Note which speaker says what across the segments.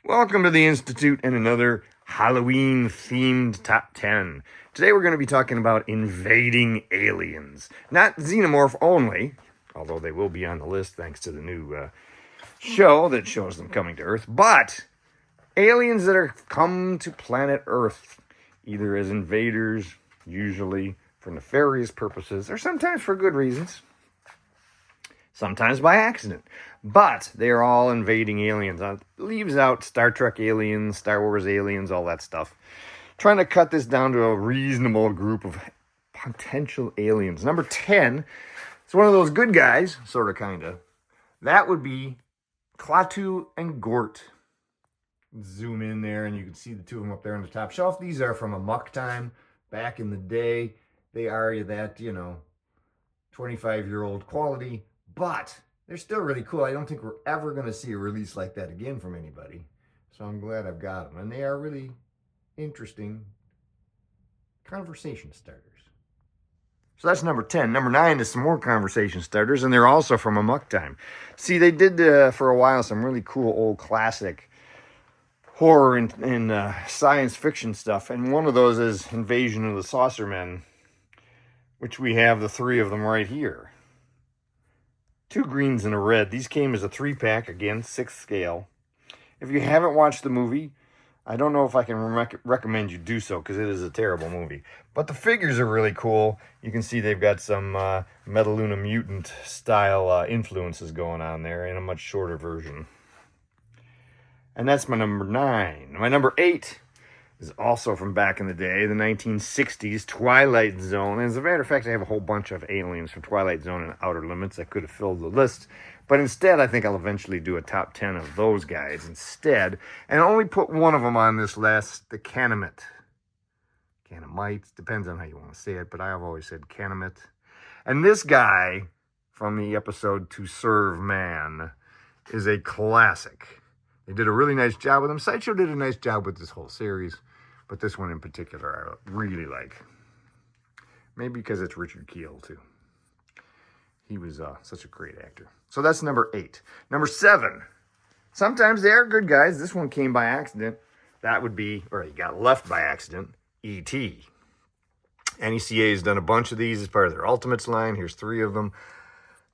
Speaker 1: Welcome to the Institute and another Halloween-themed Top 10. Today we're going to be talking about invading aliens. Not Xenomorph only, although they will be on the list thanks to the new show that shows them coming to Earth, but aliens that are come to planet Earth, either as invaders, usually for nefarious purposes, or sometimes for good reasons. Sometimes by accident. But they're all invading aliens. Leaves out Star Trek aliens, Star Wars aliens, all that stuff. Trying to cut this down to a reasonable group of potential aliens. Number 10, it's one of those good guys, sort of, kind of. That would be Klaatu and Gort. Zoom in there and you can see the two of them up there on the top shelf. These are from Amok Time back in the day. They are that, 25-year-old quality. But they're still really cool. I don't think we're ever going to see a release like that again from anybody. So I'm glad I've got them. And they are really interesting conversation starters. So that's number 10. Number 9 is some more conversation starters, and they're also from Amok Time. See, they did, for a while, some really cool old classic horror and science fiction stuff. And one of those is Invasion of the Saucermen, which we have the 3 of them right here. 2 greens and a red. These came as a 3-pack, again, 6th scale. If you haven't watched the movie, I don't know if I can recommend you do so, because it is a terrible movie. But the figures are really cool. You can see they've got some Metaluna Mutant style influences going on there in a much shorter version. And that's my number 9. My number 8 is also from back in the day, the 1960s Twilight Zone. As a matter of fact, I have a whole bunch of aliens from Twilight Zone and Outer Limits that could have filled the list. But instead, I think I'll eventually do a top 10 of those guys instead. And only put one of them on this list, the Canamite. Canamites, depends on how you want to say it, but I've always said Canamite. And this guy from the episode To Serve Man is a classic. They did a really nice job with him. Sideshow did a nice job with this whole series, but this one in particular I really like. Maybe because it's Richard Kiel, too. He was such a great actor. So that's number 8. Number 7. Sometimes they are good guys. This one came by accident. That would be, or he got left by accident, E.T. NECA has done a bunch of these as part of their Ultimates line. Here's 3 of them.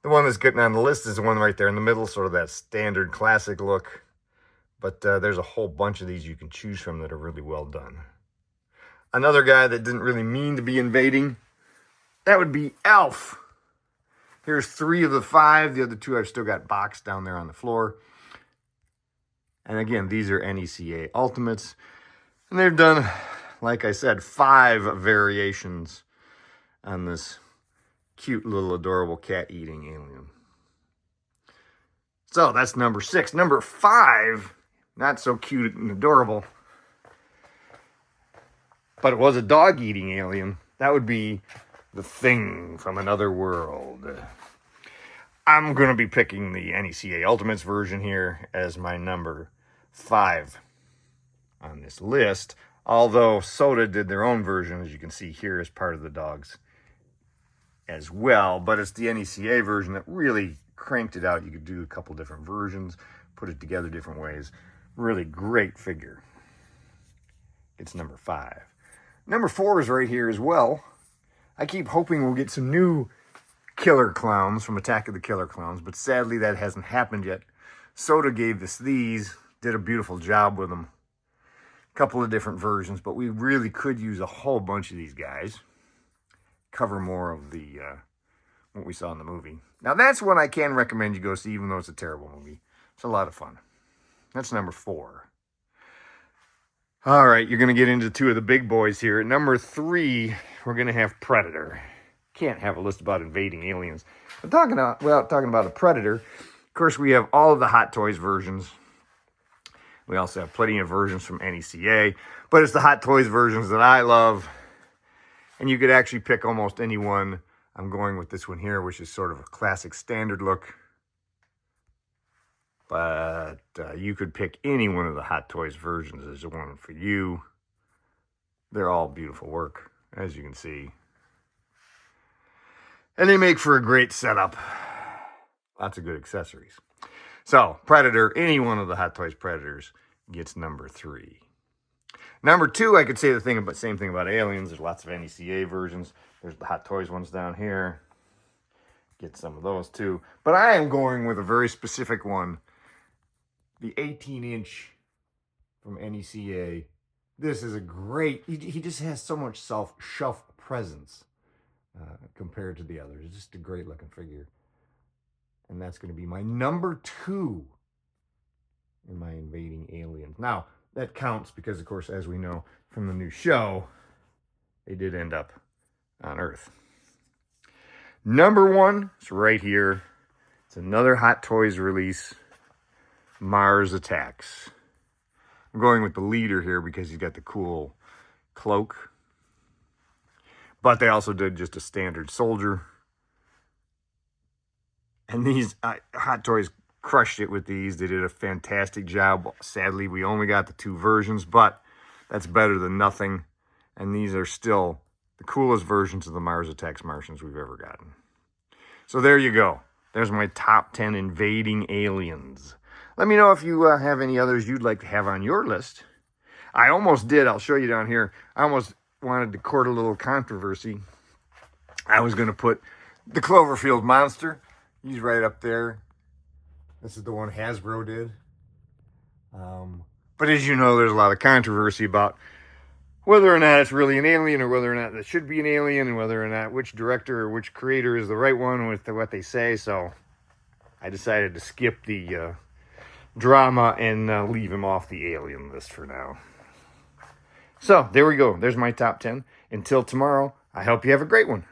Speaker 1: The one that's getting on the list is the one right there in the middle, sort of that standard classic look. But there's a whole bunch of these you can choose from that are really well done. Another guy that didn't really mean to be invading, that would be Elf. Here's 3 of the 5. The other 2 I've still got boxed down there on the floor. And again, these are NECA Ultimates. And they've done, like I said, 5 variations on this cute little adorable cat-eating alien. So that's number 6. Number 5... not so cute and adorable, but it was a dog-eating alien. That would be the Thing from Another World. I'm going to be picking the NECA Ultimates version here as my number 5 on this list, although Soda did their own version, as you can see here, as part of the dogs as well. But it's the NECA version that really cranked it out. You could do a couple different versions, put it together different ways. Really great figure. It's number 5. Number 4 is right here as well. I keep hoping we'll get some new killer clowns from Attack of the Killer Clowns, but sadly that hasn't happened yet. Soda gave us these, did a beautiful job with them. A couple of different versions, but we really could use a whole bunch of these guys. Cover more of the what we saw in the movie. Now that's one I can recommend you go see, even though it's a terrible movie. It's a lot of fun. That's number 4. All right, you're going to get into 2 of the big boys here. At number 3, we're going to have Predator. Can't have a list about invading aliens. But talking about a Predator, of course, we have all of the Hot Toys versions. We also have plenty of versions from NECA, but it's the Hot Toys versions that I love. And you could actually pick almost any one. I'm going with this one here, which is sort of a classic standard look. But you could pick any one of the Hot Toys versions as one for you. They're all beautiful work, as you can see. And they make for a great setup. Lots of good accessories. So, Predator, any one of the Hot Toys Predators, gets number 3. Number 2, I could say the same thing about Aliens. There's lots of NECA versions. There's the Hot Toys ones down here. Get some of those too. But I am going with a very specific one. The 18-inch from NECA. This is a great, he just has so much shelf presence compared to the others. It's just a great looking figure. And that's going to be my number 2 in my Invading Aliens. Now, that counts because, of course, as we know from the new show, they did end up on Earth. Number 1 is right here. It's another Hot Toys release, Mars Attacks. I'm going with the leader here because he's got the cool cloak. But they also did just a standard soldier. And these Hot Toys crushed it with these. They did a fantastic job. Sadly, we only got the 2 versions, but that's better than nothing. And these are still the coolest versions of the Mars Attacks Martians we've ever gotten. So there you go. There's my top 10 Invading Aliens. Let me know if you have any others you'd like to have on your list. I almost did. I'll show you down here. I almost wanted to court a little controversy. I was going to put the Cloverfield Monster. He's right up there. This is the one Hasbro did. But as you know, there's a lot of controversy about whether or not it's really an alien or whether or not it should be an alien and whether or not which director or which creator is the right one with what they say. So I decided to skip the drama and leave him off the alien list for now. So there we go. There's my top 10. Until tomorrow, I hope you have a great one.